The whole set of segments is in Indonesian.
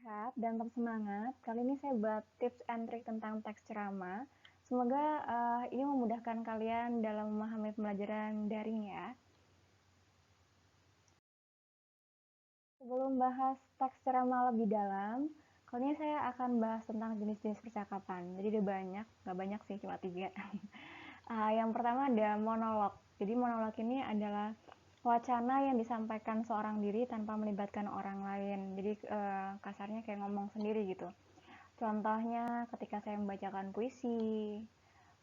sehat dan tetap semangat. Kali ini saya buat tips and trik tentang teks ceramah. Semoga ini memudahkan kalian dalam memahami pembelajaran daring ya. Sebelum bahas teks ceramah lebih dalam, kali ini saya akan bahas tentang jenis-jenis percakapan. Jadi ada banyak, nggak banyak sih, cuma 3. Yang pertama ada monolog. Jadi monolog ini adalah wacana yang disampaikan seorang diri tanpa melibatkan orang lain. Jadi kasarnya kayak ngomong sendiri gitu. Contohnya ketika saya membacakan puisi,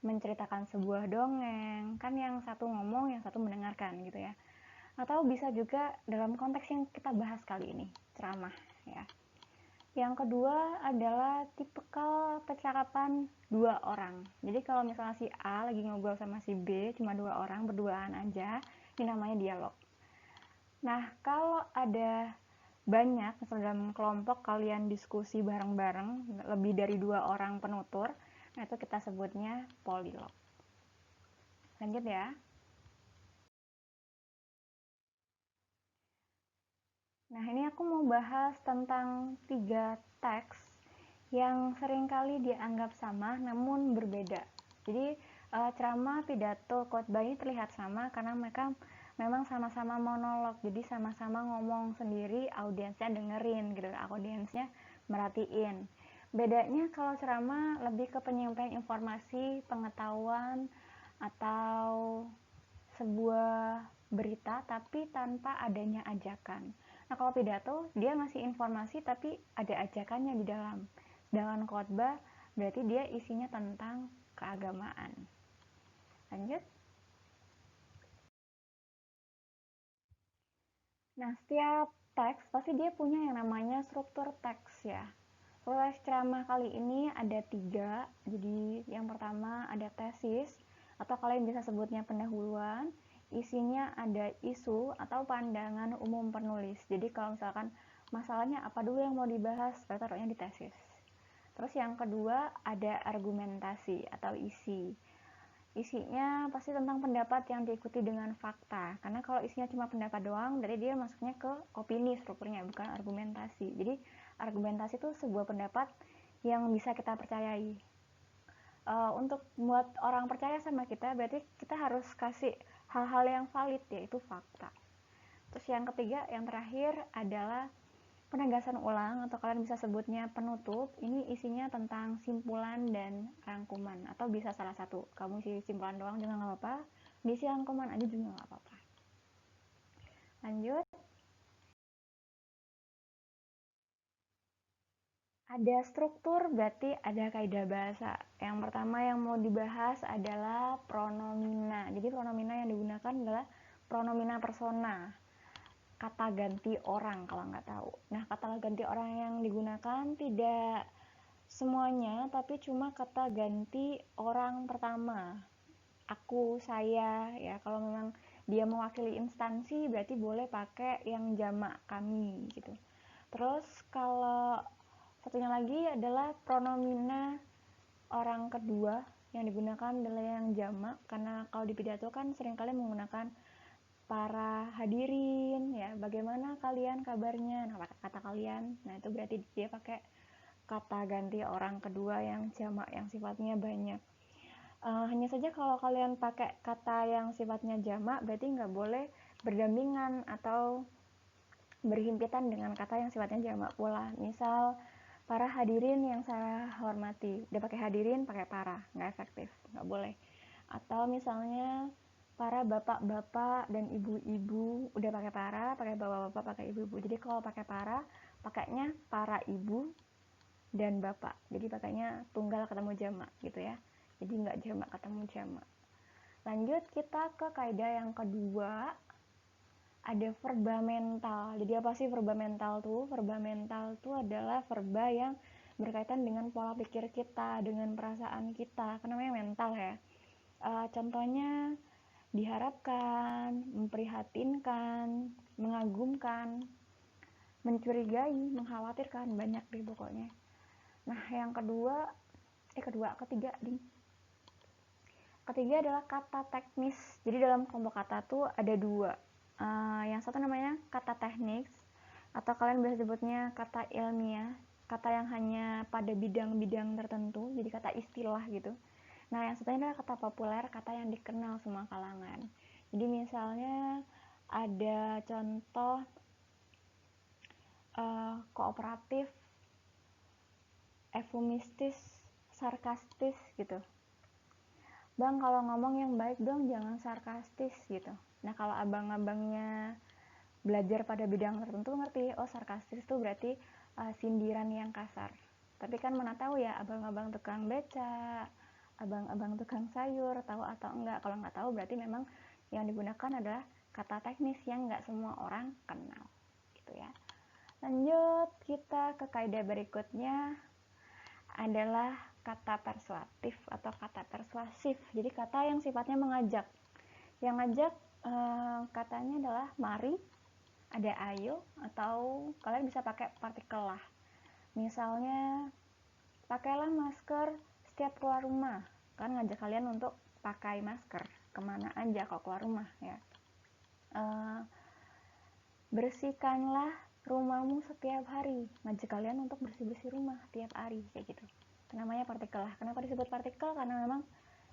menceritakan sebuah dongeng, kan yang satu ngomong, yang satu mendengarkan gitu ya. Atau bisa juga dalam konteks yang kita bahas kali ini, ceramah ya. Yang kedua adalah tipikal percakapan dua orang. Jadi kalau misalnya si A lagi ngobrol sama si B, cuma dua orang, berduaan aja, ini namanya dialog. Nah, kalau ada banyak, misalnya dalam kelompok kalian diskusi bareng-bareng, lebih dari 2 orang penutur, nah itu kita sebutnya polilog. Lanjut ya. Nah, ini aku mau bahas tentang 3 teks yang seringkali dianggap sama namun berbeda. Jadi ceramah, pidato, khotbah ini terlihat sama karena mereka memang sama-sama monolog. Jadi sama-sama ngomong sendiri, audiensnya dengerin gitu, audiensnya merhatiin. Bedanya kalau ceramah lebih ke penyampaian informasi, pengetahuan, atau sebuah berita tapi tanpa adanya ajakan. Nah, kalau pidato dia ngasih informasi tapi ada ajakannya di dalam. Sedangkan khotbah berarti dia isinya tentang keagamaan. Lanjut. Nah, setiap teks pasti dia punya yang namanya struktur teks ya. Teks ceramah kali ini ada 3. Jadi yang pertama ada tesis atau kalian bisa sebutnya pendahuluan. Isinya ada isu atau pandangan umum penulis. Jadi kalau misalkan masalahnya apa dulu yang mau dibahas, taruhnya di tesis. Terus yang kedua ada argumentasi atau isi. Isinya pasti tentang pendapat yang diikuti dengan fakta. Karena kalau isinya cuma pendapat doang, dari dia masuknya ke opini strukturnya, bukan argumentasi. Jadi argumentasi itu sebuah pendapat yang bisa kita percayai. Untuk buat orang percaya sama kita, berarti kita harus kasih hal-hal yang valid, yaitu fakta. Terus yang ketiga, yang terakhir adalah penegasan ulang atau kalian bisa sebutnya penutup. Ini isinya tentang simpulan dan rangkuman atau bisa salah satu. Kamu isi simpulan doang juga nggak apa-apa, diisi rangkuman aja juga nggak apa-apa. Lanjut. Ada struktur berarti ada kaidah bahasa. Yang pertama yang mau dibahas adalah pronomina. Jadi pronomina yang digunakan adalah pronomina persona, kata ganti orang kalau nggak tahu. Nah, kata ganti orang yang digunakan tidak semuanya, tapi cuma kata ganti orang pertama. Aku, saya, ya kalau memang dia mewakili instansi berarti boleh pakai yang jamak kami gitu. Terus kalau satunya lagi adalah pronomina orang kedua yang digunakan adalah yang jamak karena kalau di pidato kan seringkali menggunakan para hadirin ya, bagaimana kalian kabarnya, nah kata kalian, nah itu berarti dia pakai kata ganti orang kedua yang jamak yang sifatnya banyak. Hanya saja kalau kalian pakai kata yang sifatnya jamak berarti nggak boleh berdampingan atau berhimpitan dengan kata yang sifatnya jamak pula. Misal para hadirin yang saya hormati, udah pakai hadirin pakai para, nggak efektif, nggak boleh. Atau misalnya para bapak-bapak dan ibu-ibu udah pakai para, pakai bapak-bapak, pakai ibu-ibu. Jadi kalau pakai para, pakainya para ibu dan bapak. Jadi pakainya tunggal ketemu jamak gitu ya. Jadi nggak jamak ketemu jamak. Lanjut kita ke kaidah yang kedua, ada verba mental. Jadi apa sih verba mental tuh? Verba mental tuh adalah verba yang berkaitan dengan pola pikir kita, dengan perasaan kita. Kan namanya mental ya. Contohnya diharapkan, memprihatinkan, mengagumkan, mencurigai, mengkhawatirkan, banyak deh pokoknya. Nah, yang ketiga ding. Ketiga adalah kata teknis. Jadi dalam kelompok kata tuh ada 2. Yang satu namanya kata teknis atau kalian bisa sebutnya kata ilmiah. kata yang hanya pada bidang-bidang tertentu, jadi kata istilah gitu. Nah, yang satunya adalah kata populer, kata yang dikenal semua kalangan. Jadi misalnya ada contoh kooperatif, eufemistis, sarkastis gitu. Bang, kalau ngomong yang baik dong, jangan sarkastis gitu. Nah, kalau abang-abangnya belajar pada bidang tertentu ngerti, oh sarkastis itu berarti sindiran yang kasar. Tapi kan mana tahu ya abang-abang tukang beca, abang-abang tukang sayur tahu atau enggak. Kalau nggak tahu berarti memang yang digunakan adalah kata teknis yang nggak semua orang kenal gitu ya. Lanjut kita ke kaidah berikutnya adalah kata persuasif atau kata persuasif. Jadi kata yang sifatnya mengajak. Yang ngajak katanya adalah mari, ada ayo, atau kalian bisa pakai partikel lah. Misalnya pakailah masker setiap keluar rumah, kan ngajak kalian untuk pakai masker kemana aja kalau keluar rumah ya. Bersihkanlah rumahmu setiap hari, ngajak kalian untuk bersih-bersih rumah tiap hari kayak gitu. Itu namanya partikel lah. Kenapa disebut partikel? Karena memang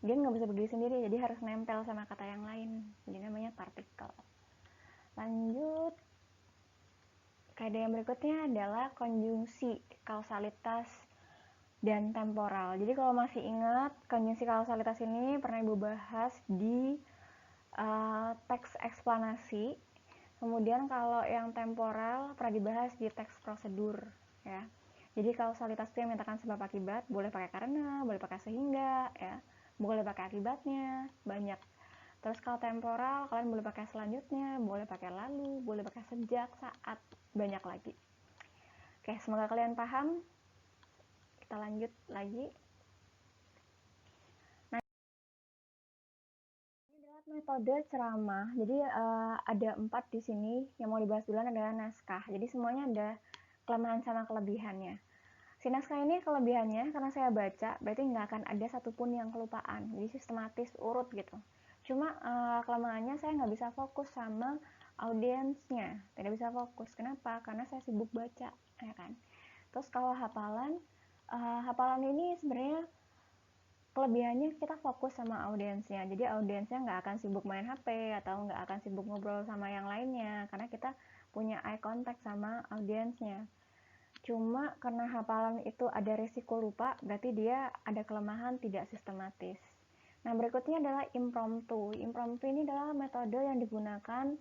dia nggak bisa berdiri sendiri, jadi harus nempel sama kata yang lain, jadi namanya partikel. Lanjut, kaidah yang berikutnya adalah konjungsi, kausalitas, dan temporal. Jadi kalau masih ingat, konjungsi kausalitas ini pernah Ibu bahas di teks eksplanasi. Kemudian kalau yang temporal pernah dibahas di teks prosedur ya. Jadi kausalitas itu yang menyatakan sebab akibat, boleh pakai karena, boleh pakai sehingga ya, boleh pakai akibatnya, banyak. Terus kalau temporal kalian boleh pakai selanjutnya, boleh pakai lalu, boleh pakai sejak, saat, banyak lagi. Oke, semoga kalian paham. Kita lanjut lagi. Nah, ini adalah metode ceramah. Jadi ada 4 di sini. Yang mau dibahas duluan adalah naskah. Jadi semuanya ada kelemahan sama kelebihannya. Si naskah ini kelebihannya karena saya baca, berarti nggak akan ada satupun yang kelupaan. Jadi sistematis, urut gitu. Cuma kelemahannya saya nggak bisa fokus sama audiensnya, tidak bisa fokus. Kenapa? Karena saya sibuk baca, ya kan. Terus kalau hafalan, hafalan ini sebenarnya kelebihannya kita fokus sama audiensnya. Jadi audiensnya nggak akan sibuk main HP atau nggak akan sibuk ngobrol sama yang lainnya, karena kita punya eye contact sama audiensnya. Cuma karena hafalan itu ada risiko lupa, berarti dia ada kelemahan tidak sistematis. Nah, berikutnya adalah impromptu. Impromptu ini adalah metode yang digunakan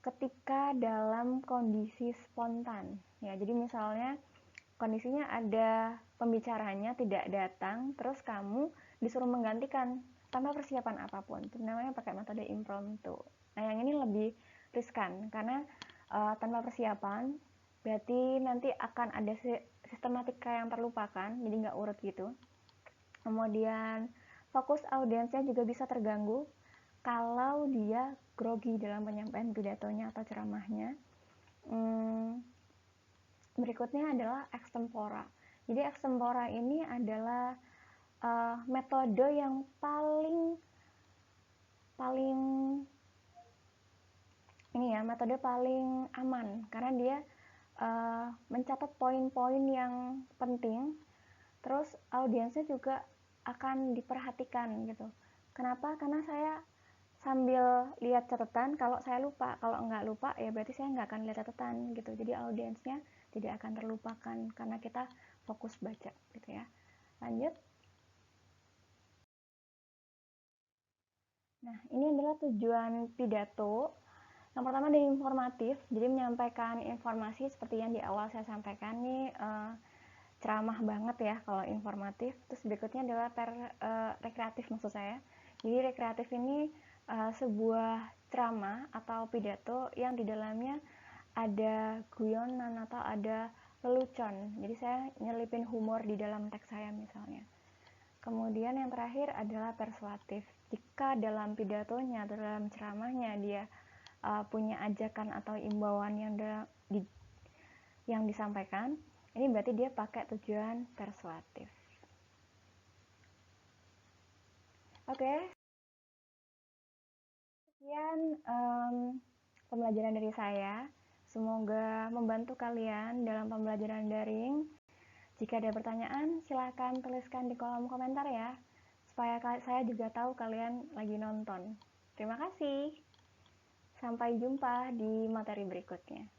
ketika dalam kondisi spontan. Ya, jadi misalnya kondisinya ada pembicaranya tidak datang, terus kamu disuruh menggantikan tanpa persiapan apapun. Itu namanya pakai metode impromptu. Nah, yang ini lebih riskan karena tanpa persiapan berarti nanti akan ada sistematika yang terlupakan, jadi nggak urut gitu. Kemudian fokus audiensnya juga bisa terganggu kalau dia grogi dalam penyampaian pidatonya atau ceramahnya. Berikutnya adalah extempora. Jadi extempora ini adalah metode yang paling ini ya, metode paling aman karena dia mencatat poin-poin yang penting, terus audiensnya juga akan diperhatikan gitu. Kenapa? Karena saya sambil lihat catatan, kalau saya lupa, kalau nggak lupa ya berarti saya nggak akan lihat catatan gitu. Jadi audiensnya tidak akan terlupakan karena kita fokus baca gitu ya. Lanjut. Nah, ini adalah tujuan pidato. Yang pertama dari informatif, jadi menyampaikan informasi seperti yang di awal saya sampaikan nih, ceramah banget ya kalau informatif. Terus berikutnya adalah rekreatif maksud saya. Jadi rekreatif ini sebuah ceramah atau pidato yang di dalamnya ada guyonan atau ada lelucon. Jadi saya nyelipin humor di dalam teks saya misalnya. Kemudian yang terakhir adalah persuasif. Jika dalam pidatonya atau dalam ceramahnya dia punya ajakan atau imbauan yang disampaikan, ini berarti dia pakai tujuan persuasif. Oke, sekian pembelajaran dari saya. Semoga membantu kalian dalam pembelajaran daring. Jika ada pertanyaan, silahkan tuliskan di kolom komentar ya, supaya saya juga tahu kalian lagi nonton. Terima kasih. Sampai jumpa di materi berikutnya.